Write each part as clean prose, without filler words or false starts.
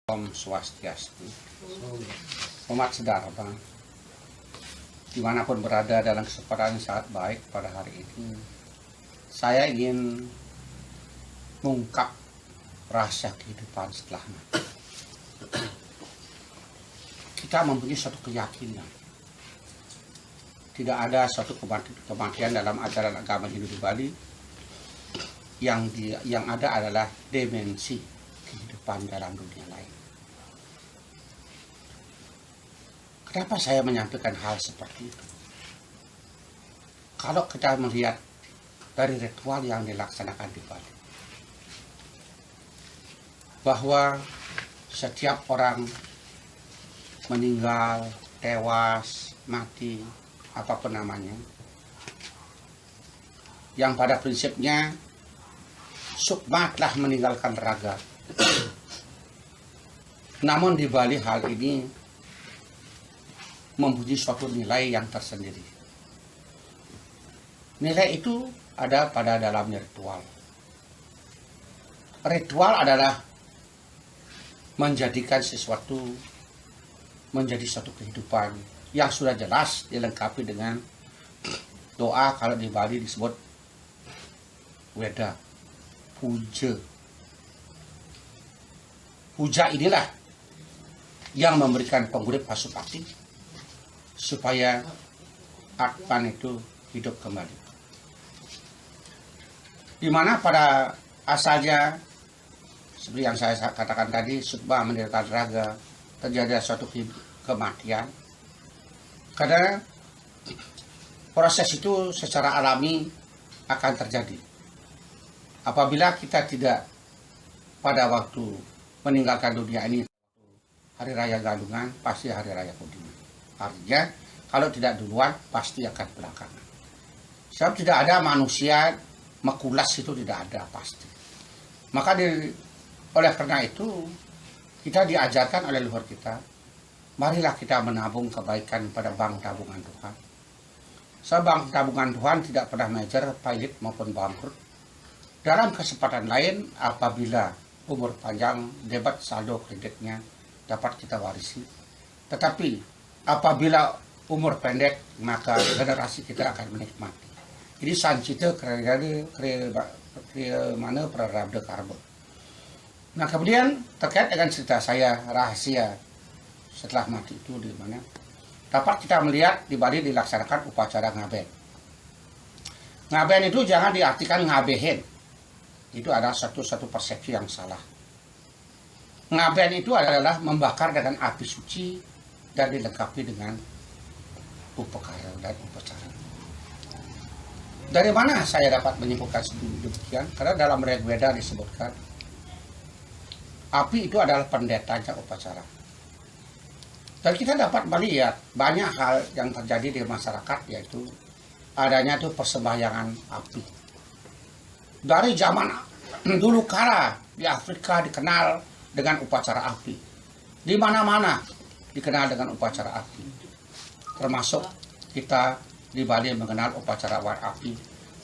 Om Swastiastu. Umat Sedharma, dimanapun berada dalam kesempatan yang sangat baik pada hari ini, saya ingin mengungkap rahasia kehidupan setelah mati. Kita mempunyai suatu keyakinan, tidak ada suatu kematian dalam ajaran agama Hindu di Bali. Yang ada adalah dimensi kehidupan dalam dunia lain. Kenapa saya menyampaikan hal seperti itu? Kalau kita melihat dari ritual yang dilaksanakan di Bali, bahwa setiap orang meninggal, tewas, mati, apapun namanya, yang pada prinsipnya sukma telah meninggalkan raga. Namun di Bali hal ini mempunyai suatu nilai yang tersendiri. Nilai itu ada pada dalamnya ritual. Ritual adalah menjadikan sesuatu menjadi suatu kehidupan yang sudah jelas dilengkapi dengan doa. Kalau di Bali disebut weda, puja. Puja inilah yang memberikan penggurip pasupati supaya Atman itu hidup kembali. Dimana pada asalnya seperti yang saya katakan tadi, sukma meninggalkan raga, terjadi suatu kematian. Karena proses itu secara alami akan terjadi. Apabila kita tidak pada waktu meninggalkan dunia ini, hari raya Galungan pasti hari raya Kuningan. Artinya kalau tidak duluan pasti akan belakangan. Sebab tidak ada manusia mekulas, itu tidak ada pasti. Maka oleh karena itu kita diajarkan oleh leluhur kita, marilah kita menabung kebaikan pada bank tabungan Tuhan. Sebab bank tabungan Tuhan tidak pernah mejer, pailit maupun bangkrut. Dalam kesempatan lain, apabila umur panjang, debat saldo kreditnya dapat kita warisi. Tetapi apabila umur pendek, maka generasi kita akan menikmati. Jadi sancita mana prarabdha karma. Nah, kemudian terkait dengan cerita saya, rahasia setelah mati itu di mana dapat kita melihat di Bali dilaksanakan upacara ngaben. Ngaben itu jangan diartikan ngabehen. Itu adalah satu persepsi yang salah. Ngaben itu adalah membakar dengan api suci dan dilengkapi dengan upakara dan upacara. Dari mana saya dapat menyimpulkan demikian? Karena dalam Rig Veda disebutkan api itu adalah pendetanya upacara. Dan kita dapat melihat banyak hal yang terjadi di masyarakat, yaitu adanya itu persembahyangan api. Dari zaman dulu kala di Afrika dikenal dengan upacara api. Di mana-mana dikenal dengan upacara api. Termasuk kita di Bali mengenal upacara war api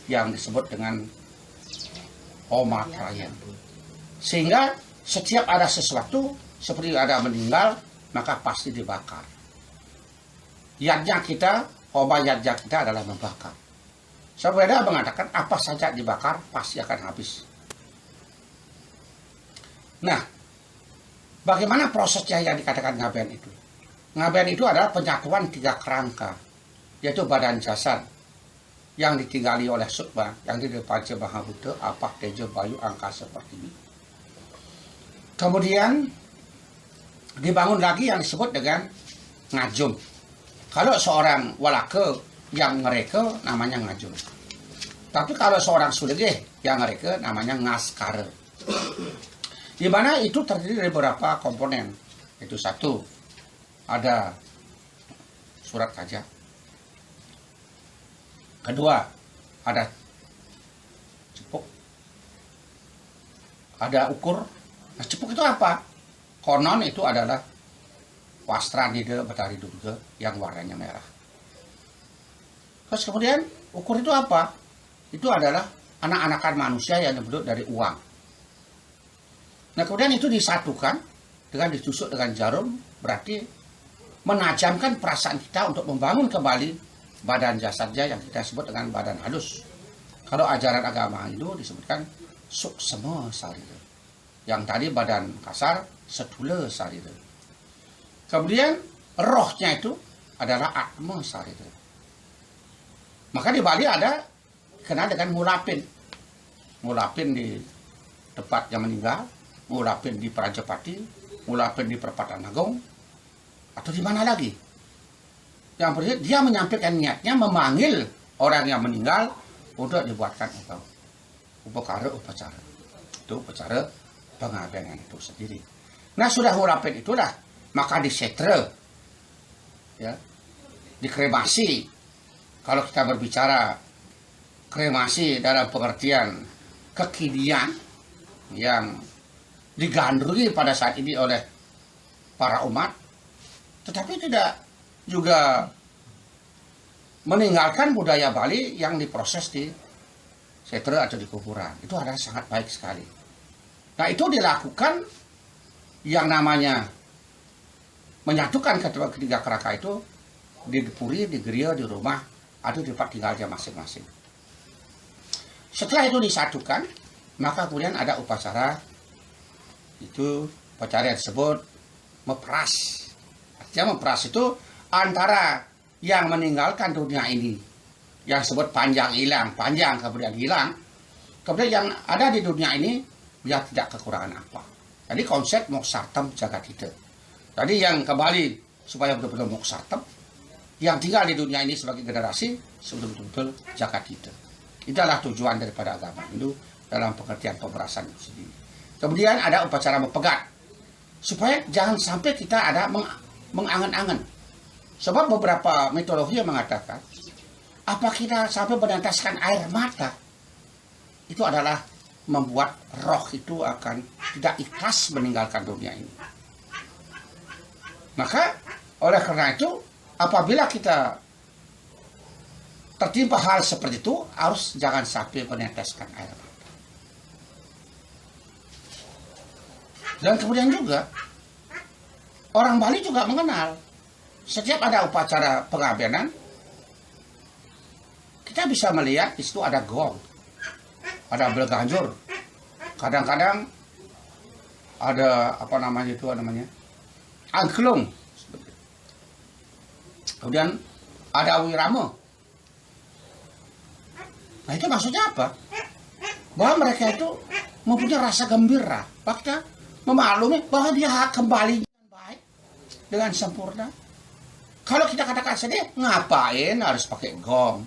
yang disebut dengan Oma Trayan. Sehingga setiap ada sesuatu seperti ada meninggal, maka pasti dibakar. Yadnya kita, Oma yadnya kita adalah membakar. Sabda mengatakan apa saja dibakar pasti akan habis. Nah, bagaimana prosesnya yang dikatakan ngaben itu? Ngaben itu adalah penyatuan tiga kerangka, yaitu badan jasad yang ditinggali oleh sukma, yang di Panca Mahabuddha, apak, tejo, bayu, angkasa seperti ini. Kemudian dibangun lagi yang disebut dengan ngajum. Kalau seorang walake yang ngereke namanya ngajum. Tapi kalau seorang sulegeh yang ngereke namanya ngaskara. Di mana itu terdiri dari beberapa komponen. Itu satu, ada surat kaja. Kedua, ada cepuk. Ada ukur. Nah, cepuk itu apa? Konon itu adalah wastra nida betari durga yang warnanya merah. Terus kemudian ukur itu apa? Itu adalah anak-anakan manusia yang dibentuk dari uang. Nah, kemudian itu disatukan dengan ditusuk dengan jarum berarti menajamkan perasaan kita untuk membangun kembali badan jasadnya yang kita sebut dengan badan halus. Kalau ajaran agama Hindu disebutkan suksema sarira. Yang tadi badan kasar setula sarira. Kemudian rohnya itu adalah atma sarira. Maka di Bali ada kenal dengan ngulapin. Ngulapin di tempat yang meninggal, ngulapin di Prajapati, ngulapin di Perapatan Agung, atau di mana lagi. Yang berarti dia menyampaikan niatnya memanggil orang yang meninggal untuk dibuatkan upacara. Itu upacara pengabenan itu sendiri. Nah, sudah ngulapin itulah, maka disetre, ya, dikremasi. Kalau kita berbicara kremasi dalam pengertian kekinian yang digandrungi pada saat ini oleh para umat, tetapi tidak juga meninggalkan budaya Bali yang diproses di setre atau di kuburan. Itu adalah sangat baik sekali. Nah, itu dilakukan yang namanya menyatukan ketiga keraka itu di puri, di geria, di rumah, atau di tempat tinggalnya masing-masing. Setelah itu disatukan, maka kemudian ada upacara, itu upacara yang disebut mepras. Artinya mepras itu antara yang meninggalkan dunia ini, yang disebut panjang hilang, panjang kemudian hilang, kemudian yang ada di dunia ini dia tidak kekurangan apa. Jadi konsep moksartam jagatita. Tadi yang kembali supaya betul-betul moksartam, yang tinggal di dunia ini sebagai generasi betul-betul jagatita. Itulah tujuan daripada agama Hindu dalam pengertian pemerasan itu sendiri. Kemudian ada upacara mepegat, supaya jangan sampai kita ada mengangan-angan. Sebab beberapa mitologi yang mengatakan, apa kita sampai meneteskan air mata, itu adalah membuat roh itu akan tidak ikhlas meninggalkan dunia ini. Maka oleh karena itu, apabila kita tertimpa hal seperti itu, harus jangan sampai meneteskan air mata. Dan kemudian juga, orang Bali juga mengenal, setiap ada upacara pengabenan, kita bisa melihat di situ ada gong, ada bel ganjur, kadang-kadang ada angklung, kemudian ada wirama. Nah, itu maksudnya apa? Bahwa mereka itu mempunyai rasa gembira, bahkan memaklumi bahwa dia kembali dengan baik, dengan sempurna. Kalau kita katakan sedih, ngapain harus pakai gong?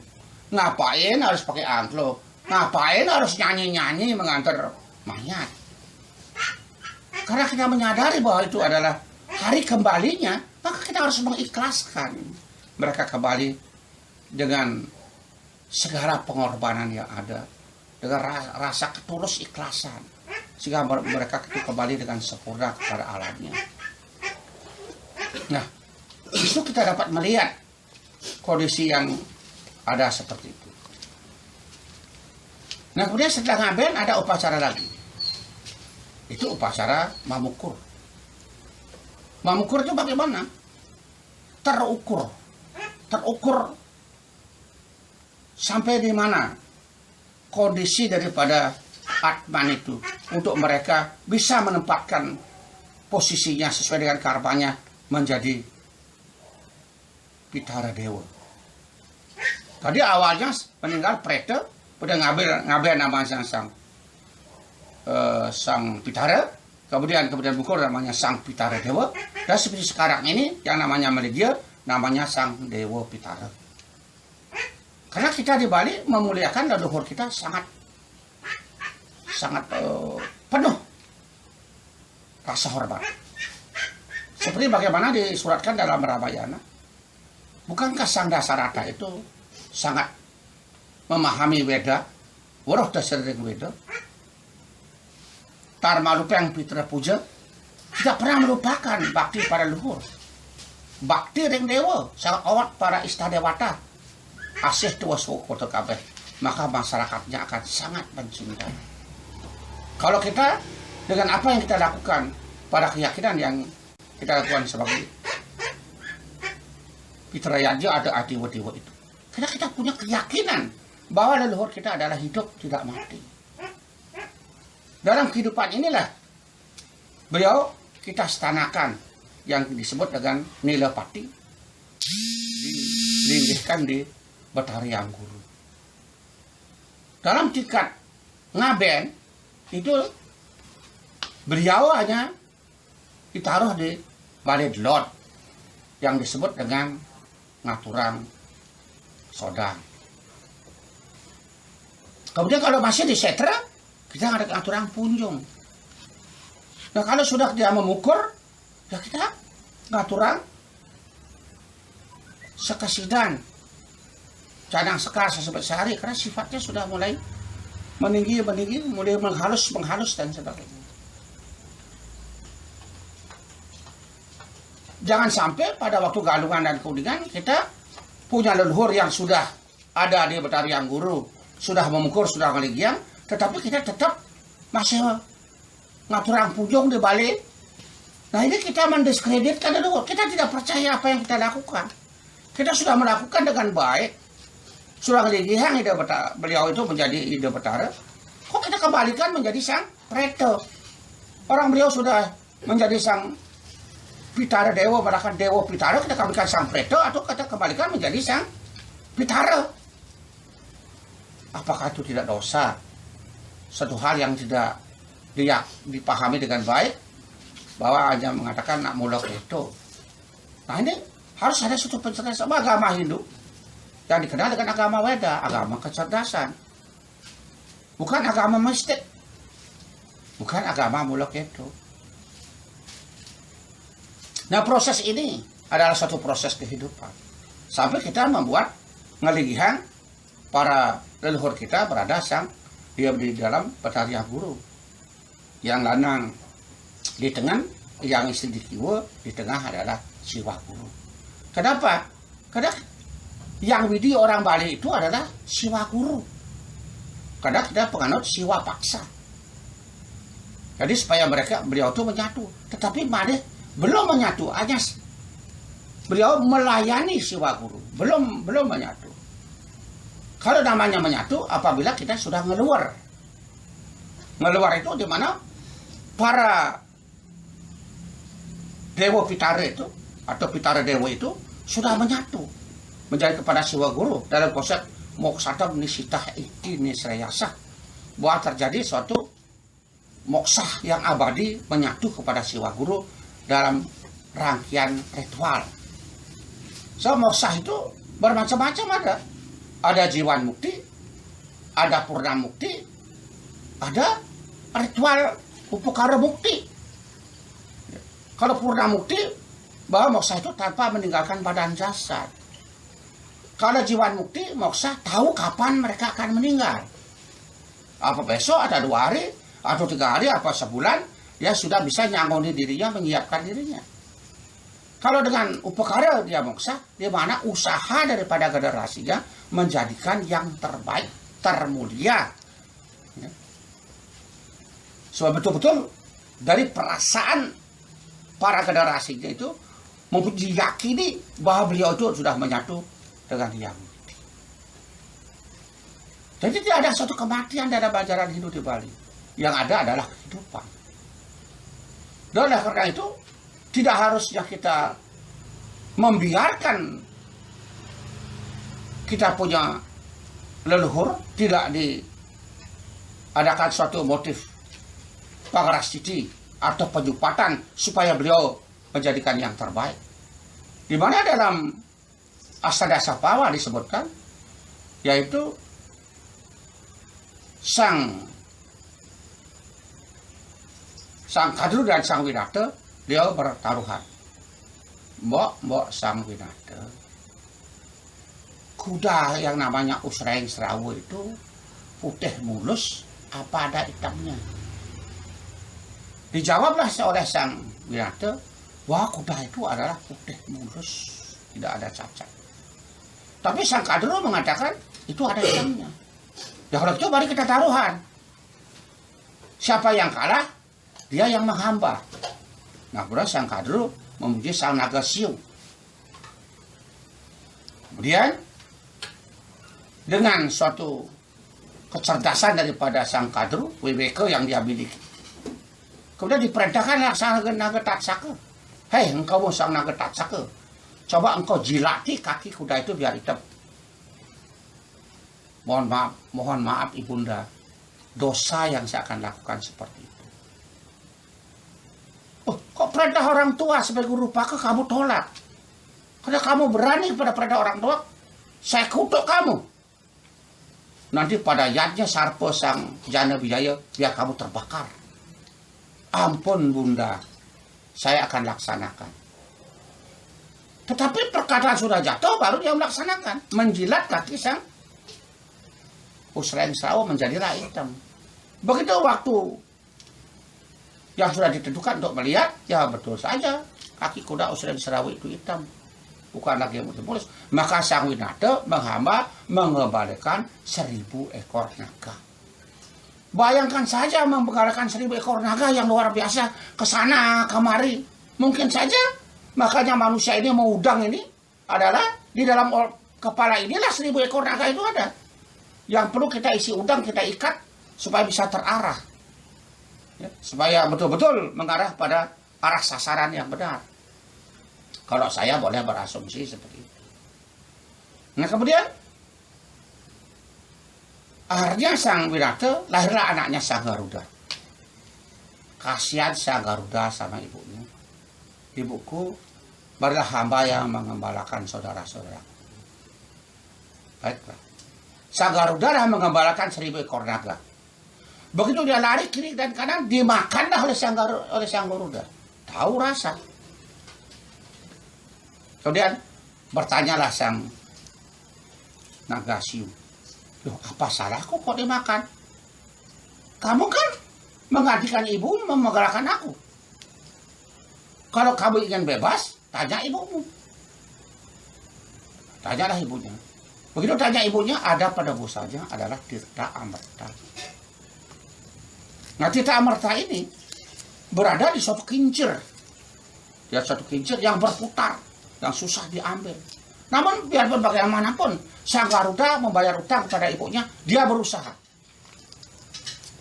Ngapain harus pakai angklung? Ngapain harus nyanyi-nyanyi mengantar mayat? Karena kita menyadari bahwa itu adalah hari kembalinya, maka kita harus mengikhlaskan mereka kembali dengan segala pengorbanan yang ada, dengan rasa ketulus ikhlasan, sehingga mereka itu kembali dengan sempurna kepada alamnya. Nah, itu kita dapat melihat kondisi yang ada seperti itu. Nah, kemudian setelah ngaben ada upacara lagi. Itu upacara mamukur. Mamukur itu bagaimana? Terukur sampai di mana kondisi daripada Atman itu untuk mereka bisa menempatkan posisinya sesuai dengan karmanya menjadi Pitara Dewa. Tadi awalnya meninggal Preta, udah ngambil nama sang Pitara, kemudian bukur namanya Sang Pitara Dewa, dan seperti sekarang ini yang namanya Meledia namanya Sang Dewa Pitara. Karena kita di Bali memuliakan leluhur kita sangat penuh rasa hormat. Seperti bagaimana disuratkan dalam Ramayana. Bukankah Sang Dasarata itu sangat memahami Weda, Waruh Dasareng Weda? Tarmalupang Pitra Puja tidak pernah melupakan bakti para leluhur. Bakti ring dewa, sangat awat para istadewata. Asih tua suku kabeh, maka masyarakatnya akan sangat mencintai. Kalau kita dengan apa yang kita lakukan pada keyakinan yang kita lakukan sebagai Fitra Yadja ada Adiwa-Dewa itu. Karena kita punya keyakinan bahwa leluhur kita adalah hidup tidak mati. Dalam kehidupan inilah beliau kita stanakan yang disebut dengan Nilapati, dilinggihkan di Betari Angguru. Dalam tingkat Ngaben itu beliau hanya ditaruh di Balai Delot yang disebut dengan Ngaturang Sodang. Kemudian kalau masih di Setra, kita ada Ngaturang Punjung. Nah kalau sudah dia mengukur, ya kita Ngaturang Sekasidan, Cadang Sekar sesabat sehari, karena sifatnya sudah mulai meninggi, mulai menghalus dan sebagainya. Jangan sampai pada waktu Galungan dan Kuningan kita punya leluhur yang sudah ada di Betari Angguru, sudah memukul, sudah ngeligiang, tetapi kita tetap masih Ngaturang Punjung di Bali. Nah ini kita mendiskreditkan leluhur. Kita tidak percaya apa yang kita lakukan. Kita sudah melakukan dengan baik, sudah ngeligiang ide beliau itu menjadi ide Betara. Kok kita kembalikan menjadi sang Preto? Orang beliau sudah menjadi sang Pitara Dewa, bahkan Dewa Pitara, kita kembalikan sang Preto atau kita kembalikan menjadi sang Pitara. Apakah itu tidak dosa? Satu hal yang tidak dipahami dengan baik, bahwa hanya mengatakan nak mulak itu. Nah ini harus ada satu pencerahan sama agama Hindu yang dikenal dengan agama Weda, agama kecerdasan. Bukan agama mistik, bukan agama mulak itu. Nah proses ini adalah suatu proses kehidupan. Sampai kita membuat ngeligihan para leluhur kita berada dia di dalam Betari Angguru. Yang lanang di tengah, yang istri di kiwa, di tengah adalah Siwa Guru. Kenapa? Karena yang widi orang Bali itu adalah Siwa Guru. Karena kita penganut Siwa Paksa. Jadi supaya beliau itu menyatu. Tetapi mana belum menyatu, hanya beliau melayani Siwa Guru, belum menyatu. Kalau namanya menyatu apabila kita sudah ngeluar itu di mana para Dewa Pitara itu atau Pitara Dewa itu sudah menyatu menjadi kepada Siwa Guru dalam konsep moksata nisitah iki nisrayasa, bahwa terjadi suatu moksah yang abadi menyatu kepada Siwa Guru dalam rangkaian ritual. So moksah itu bermacam-macam ada. Ada Jiwan Mukti, ada Purna Mukti, ada ritual Upakara Mukti. Kalau Purna Mukti, bahwa moksah itu tanpa meninggalkan badan jasad. Kalau Jiwan Mukti, moksah tahu kapan mereka akan meninggal. Apa besok, ada 2 hari, atau 3 hari, apa sebulan, dia sudah bisa nyangoni dirinya, menyiapkan dirinya. Kalau dengan upakara dia moksa, di mana usaha daripada generasinya menjadikan yang terbaik, termulia. Ya. So betul-betul dari perasaan para generasinya itu meyakini bahwa beliau itu sudah menyatu dengan yang mati. Jadi tidak ada suatu kematian dalam ajaran Hindu di Bali. Yang ada adalah kehidupan. Dan oleh karena itu tidak harusnya kita membiarkan kita punya leluhur tidak diadakan suatu motif pagrastiti atau penyupatan supaya beliau menjadikan yang terbaik. Di mana dalam Astadasapawa disebutkan, yaitu sang Kadru dan sang Winata, dia bertaruhan. Mbok sang Winata, kuda yang namanya Usreng Serawu itu putih mulus, apa ada hitamnya? Dijawablah oleh sang Winata, bahwa kuda itu adalah putih mulus, tidak ada cacat. Tapi sang Kadru mengatakan itu ada hitamnya. Ya kalau itu mari kita taruhan. Siapa yang kalah, dia yang menghamba. Nah, kemudian sang Kadru memuji sang naga siung. Kemudian dengan suatu kecerdasan daripada sang Kadru, Wibeke yang dia miliki, kemudian diperintahkan sang naga Tatsaka. Hei, engkau sang naga Tatsaka, coba engkau jilati kaki kuda itu biar hitam. Mohon maaf ibunda, dosa yang saya akan lakukan seperti itu. Oh, kok perintah orang tua sebagai guru paka kamu tolak? Karena kamu berani kepada perintah orang tua, saya kutuk kamu. Nanti pada yadnya Sarpo sang Jana Wijaya, biar kamu terbakar. Ampun bunda, saya akan laksanakan. Tetapi perkataan sudah jatuh, baru dia melaksanakan. Menjilat kaki sang Usrensrawa menjadilah hitam. Begitu waktu yang sudah ditentukan untuk melihat, ya betul saja kaki kuda Usrensrawa itu hitam, bukan lagi yang mulus. Maka sang Winata menghamba mengembalikan 1000 ekor naga. Bayangkan saja mengembalikan 1000 ekor naga yang luar biasa ke sana kemari. Mungkin saja makanya manusia ini mau udang ini adalah di dalam kepala inilah 1000 ekor naga itu ada. Yang perlu kita isi udang, kita ikat supaya bisa terarah, ya, supaya betul-betul mengarah pada arah sasaran yang benar. Kalau saya boleh berasumsi seperti itu. Nah kemudian akhirnya sang Winata lahirlah anaknya sang Garuda. Kasihan sang Garuda sama ibunya. Ibuku barulah hamba yang mengembalakan saudara-saudara. Baiklah. Sang Garuda lah mengembalakan 1000 ekor naga. Begitu dia lari kiri dan kanan, dimakanlah oleh sang Garuda. Tahu rasa. Kemudian bertanyalah sang naga siung, loh apa salahku kok dimakan? Kamu kan menggantikan ibu memenggalakkan aku. Kalau kamu ingin bebas, tanya ibumu. Tanyalah ibunya. Begitu tanya ibunya, ada pada busanya adalah Tirta Amerta. Nah, Tirta Amerta ini berada di suatu kincir. Dia suatu kincir yang berputar, yang susah diambil. Namun, biarpun bagaimanapun, sang Garuda membayar utang kepada ibunya, dia berusaha.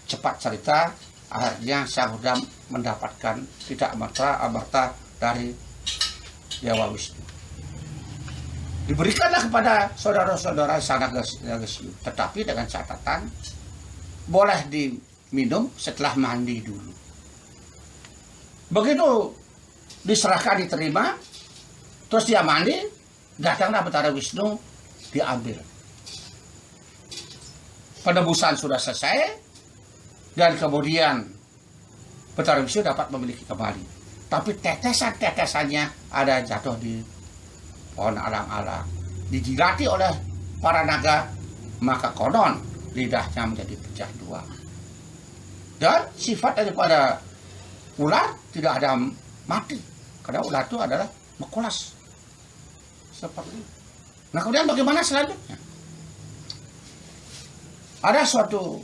Cepat cerita, akhirnya sang Garuda mendapatkan Tirta Amerta dari Dewa Wisnu. Diberikanlah kepada saudara-saudara sang naga siung, tetapi dengan catatan boleh diminum setelah mandi dulu. Begitu diserahkan, diterima, terus dia mandi, datanglah Betara Wisnu, diambil. Penebusan sudah selesai, dan kemudian Betara Wisnu dapat memiliki kembali. Tapi tetesan-tetesannya ada jatuh di pohon alang-alang, dijilati oleh para naga, maka konon lidahnya menjadi pecah dua. Dan sifat daripada ular tidak ada mati, karena ular itu adalah mekulas seperti itu. Nah kemudian bagaimana selanjutnya? Ada suatu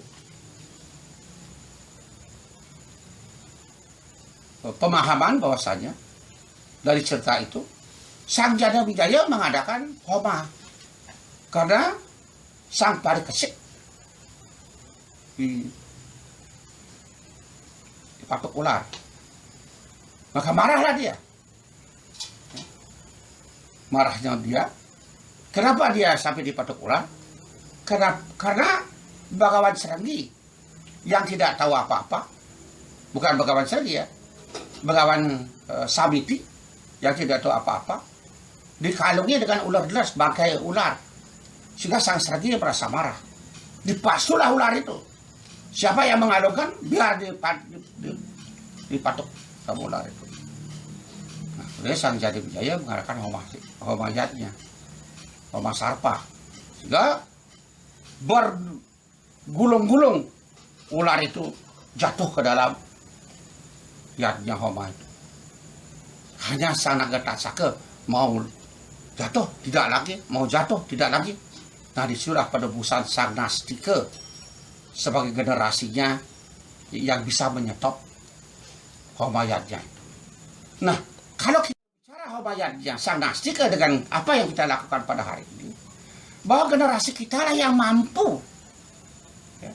pemahaman bahwasanya dari cerita itu sang Jana Wijaya mengadakan homa karena sang Parikesit dipatuk ular. Maka marahlah dia. Marahnya dia, kenapa dia sampai dipatuk ular? Karena Bagawan Serenggi yang tidak tahu apa-apa, bukan Bagawan Serenggi ya, Bagawan Sabiti yang tidak tahu apa-apa, dikalungi dengan ular deras, bangkai ular, sehingga sang Serenggi merasa marah. Dipasulah ular itu. Siapa yang mengalungkan, biar dipatuk sama ular itu. Nah, kemudian sang Jana Wijaya mengadakan homayatnya, homa sarpa, sehingga bergulung-gulung ular itu jatuh ke dalam yadnya homa itu. Hanya sang naga Tatsaka mau jatuh tidak lagi, mau jatuh tidak lagi. Nah disitulah penebusan sang Nastika sebagai generasinya yang bisa menyetop homayatnya itu. Nah, kalau kita bicara hobayatnya sang nastika dengan apa yang kita lakukan pada hari ini, bahwa generasi kita lah yang mampu ya,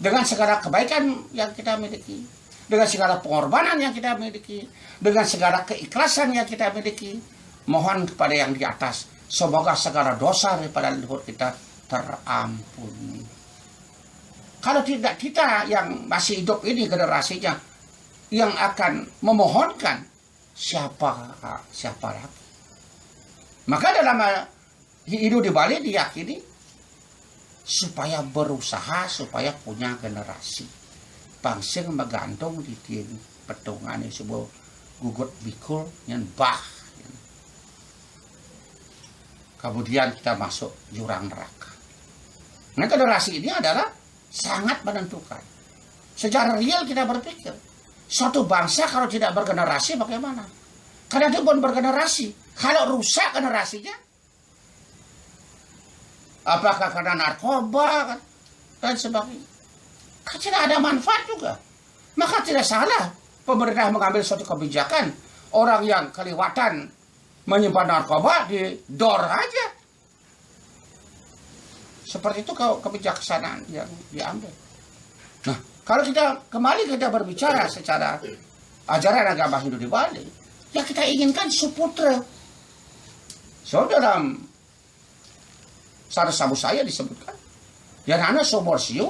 dengan segala kebaikan yang kita miliki, dengan segala pengorbanan yang kita miliki, dengan segala keikhlasan yang kita miliki, mohon kepada yang di atas, semoga segala dosa daripada leluhur kita terampuni. Kalau tidak kita yang masih hidup ini generasinya yang akan memohonkan, siapa lagi? Maka dalam hidup di Bali diyakini supaya berusaha supaya punya generasi pangsing menggantung di tiang petungan sebuah gugut bikul yang bah. Kemudian kita masuk jurang neraka. Nah, generasi ini adalah sangat menentukan. Secara real kita berpikir, suatu bangsa kalau tidak bergenerasi bagaimana? Karena itu pun bergenerasi. Kalau rusak generasinya, apakah karena narkoba dan sebagainya, kan tidak ada manfaat juga. Maka tidak salah pemerintah mengambil suatu kebijakan, orang yang kelewatan menyimpan narkoba didor aja. Seperti itu kebijaksanaan yang diambil. Nah, kalau kita kembali berbicara secara ajaran agama Hindu di Bali, ya kita inginkan suputra. So dalam Sada Sabu saya disebutkan, yang ada sumur siu,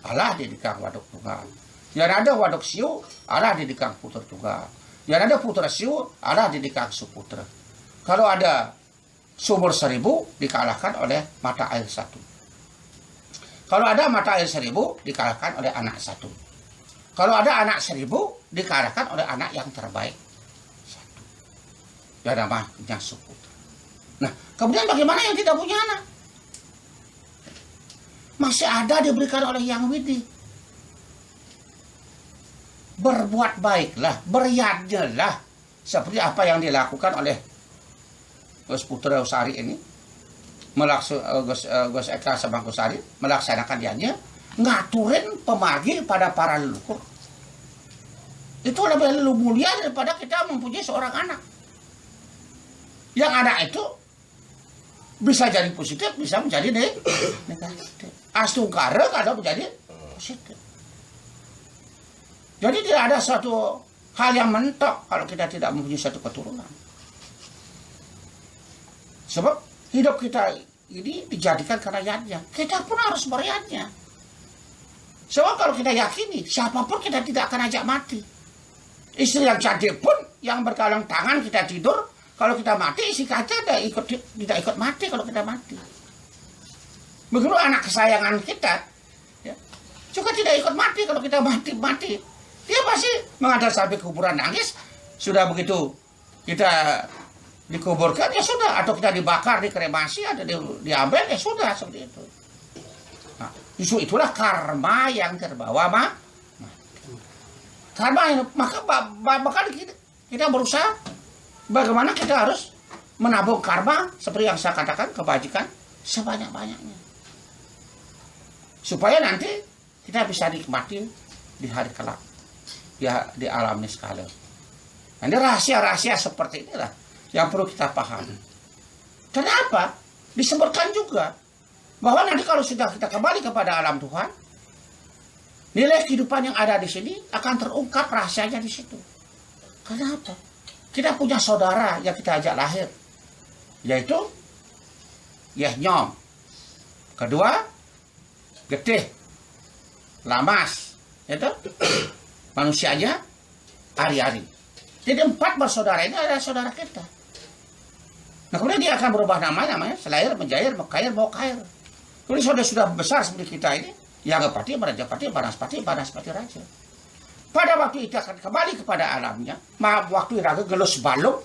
Allah didikang waduk tunggal. Yang ada waduk siu, Allah didikang putra tunggal. Yang ada putra siu, Allah didikang suputra. Kalau ada sumur 1000 dikalahkan oleh mata air 1. Kalau ada mata air 1000 dikalahkan oleh anak 1. Kalau ada anak 1000 dikalahkan oleh anak yang terbaik 1. Ya namanya suputra. Nah, kemudian bagaimana yang tidak punya anak? Masih ada diberikan oleh Yang Widi. Berbuat baiklah, beryadnya seperti apa yang dilakukan oleh Gus Putra Usari ini, Gus Eka Sabangkusari melaksanakan dianya, ngaturin pemagi pada para leluhur. Itu lebih mulia daripada kita mempunyai seorang anak. Yang anak itu bisa jadi positif, bisa menjadi negatif. Astungkara kalau menjadi positif. Jadi tidak ada suatu hal yang mentok kalau kita tidak mempunyai satu keturunan. Sebab hidup kita ini dijadikan karena yadnya. Kita pun harus beryadnya. Sebab kalau kita yakini, siapapun kita tidak akan ajak mati. Istri yang cantik pun, yang berkalang tangan kita tidur, kalau kita mati, isi kaca tidak ikut mati kalau kita mati. Begitu anak kesayangan kita, ya, juga tidak ikut mati kalau kita mati. Dia pasti mengantar sampai kuburan nangis. Sudah begitu kita dikuburkan, ya sudah. Atau kita dibakar, dikremasi, atau diambil, ya sudah, seperti itu. Nah, justru itulah karma yang terbawa karma. Maka kita berusaha bagaimana kita harus menabung karma, seperti yang saya katakan, kebajikan sebanyak-banyaknya. Supaya nanti kita bisa nikmati di hari kelak, di alam ini sekali. Nah, ini rahasia-rahasia seperti inilah yang perlu kita pahami. Kenapa? Disebutkan juga bahwa nanti kalau sudah kita kembali kepada alam Tuhan, nilai kehidupan yang ada di sini akan terungkap rahasianya di situ. Kenapa? Kita punya saudara yang kita ajak lahir, yaitu Nyom. Kedua, Getih, Lamas, itu manusianya Ari-Ari. Jadi 4 bersaudara ini adalah saudara kita. Nah, kemudian dia akan berubah namanya Selair, Menjair, Mekair, Mokair. Kemudian sudah besar seperti kita ini, Yagapati, Marajapati, Banaspati, Raja. Pada waktu itu akan kembali kepada alamnya. Waktu Iraga gelus balung.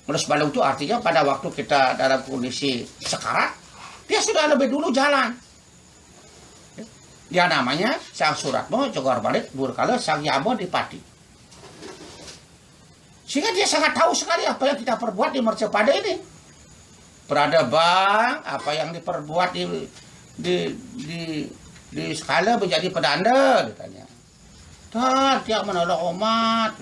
Gelus balung itu artinya pada waktu kita dalam kondisi sekarat, dia sudah lebih dulu jalan. Dia namanya Sang Suratmo, Jogor Balik, Burkala, Sang Yamo Dipati. Sehingga dia sangat tahu sekali apa yang kita perbuat di Mercepada ini. Peradaban, apa yang diperbuat di skala menjadi pedanda, ditanya. Dia menolong umat.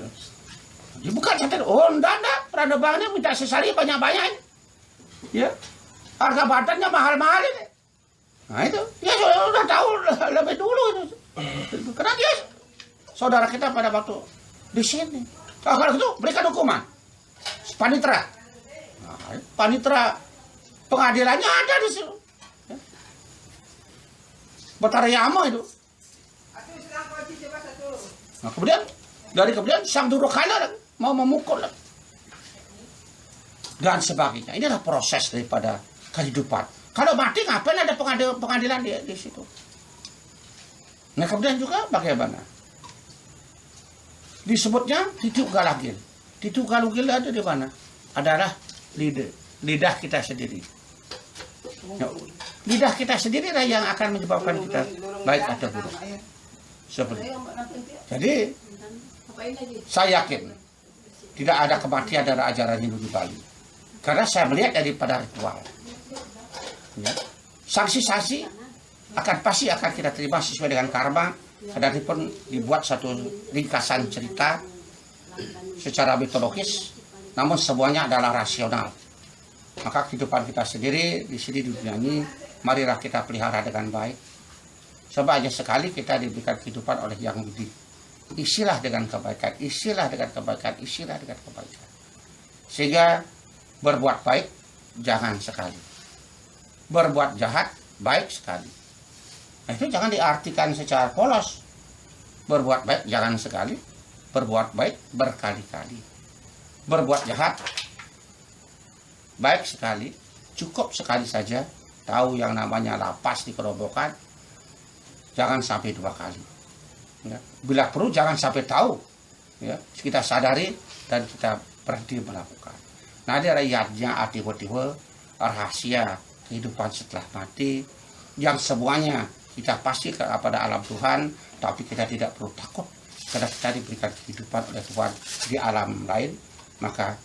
Ya, bukan santai. Oh, enggak. Penerbangannya minta sesali banyak-banyak. Ya. Harga batannya mahal-mahal ini. Nah itu. Ya sudah tahu lebih dulu itu. Karena dia saudara kita pada waktu di sini. Nah, kalau gitu berikan hukuman. Panitera. Nah, panitera pengadilannya ada di situ. Ya. Batarayama itu. Nah, kemudian sang durhaka mau memukul dan sebagainya. Ini adalah proses daripada kehidupan. Kalau mati ngapain ada pengadilan di situ? Nah kemudian juga bagaimana? Disebutnya titik galagil. Titik galagil ada di mana? Adalah lidah kita sendiri. Ya, lidah kita sendiri lah yang akan menyebabkan kita baik atau buruk. Seperti itu. Jadi saya yakin tidak ada kematian dari ajaran Hindu di Bali. Karena saya melihat daripada ritual. Ya. Sanksi-sanksi pasti akan kita terima sesuai dengan karma. Kadang pun dibuat satu ringkasan cerita secara mitologis, namun semuanya adalah rasional. Maka kehidupan kita sendiri di sini di dunia ini, marilah kita pelihara dengan baik. Sebab aja sekali kita diberikan kehidupan oleh Yang Widi. Isilah dengan kebaikan, isilah dengan kebaikan, isilah dengan kebaikan. Sehingga berbuat baik jangan sekali. Berbuat jahat baik sekali. Nah, itu jangan diartikan secara polos. Berbuat baik jangan sekali. Berbuat baik berkali-kali. Berbuat jahat baik sekali. Cukup sekali saja. Tahu yang namanya lapas di kerobokan. Jangan sampai 2 kali. Ya. Bila perlu jangan sampai tahu. Ya. Kita sadari dan kita berhenti melakukan. Nah, ada rakyatnya tiba-tiba rahasia kehidupan setelah mati yang semuanya kita pasti kepada alam Tuhan, tapi kita tidak perlu takut karena kita diberikan kehidupan oleh Tuhan di alam lain. Maka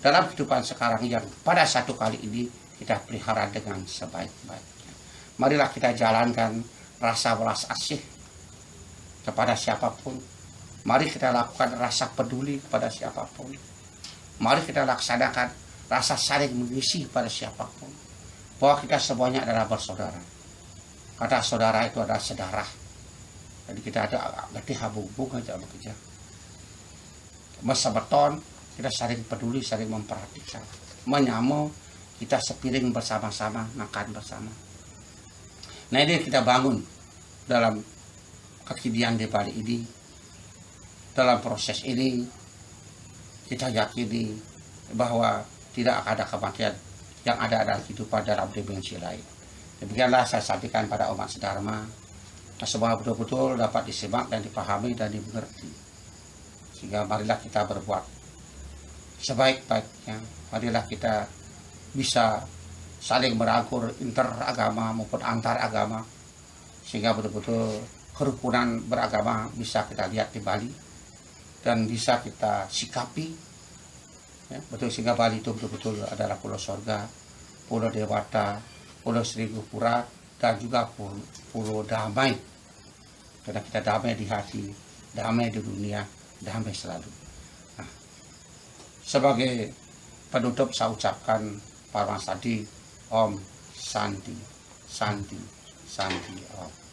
dalam kehidupan sekarang yang pada satu kali ini kita pelihara dengan sebaik-baiknya. Marilah kita jalankan rasa belas asih kepada siapapun. Mari kita lakukan rasa peduli kepada siapapun. Mari kita laksanakan rasa saling mengisi pada siapapun. Bahwa kita semuanya adalah bersaudara. Kata saudara itu adalah sedarah. Jadi kita ada berarti hubung aja bekerja. Masa beton kita saling peduli, saling memperhatikan. Menyamu kita sepiring bersama-sama, makan bersama. Nah ini kita bangun dalam kekinian di Bali ini. Dalam proses ini kita yakini bahwa tidak ada kematian, yang ada adalah kehidupan dalam dimensi lain. Demikianlah saya sampaikan pada umat sedharma. Semoga betul-betul dapat disimak dan dipahami dan dimengerti. Sehingga marilah kita berbuat sebaik-baiknya. Marilah kita bisa saling merangkul interagama maupun antar agama. Sehingga betul-betul kerukunan beragama bisa kita lihat di Bali. Dan bisa kita sikapi. Ya, betul, sehingga Bali itu betul-betul adalah pulau sorga, pulau dewata, pulau Srigupura, dan juga pulau damai. Karena kita damai di hati, damai di dunia, damai selalu. Nah, sebagai penutup saya ucapkan Parma Sadi, Om Santi, Santi, Santi, Om.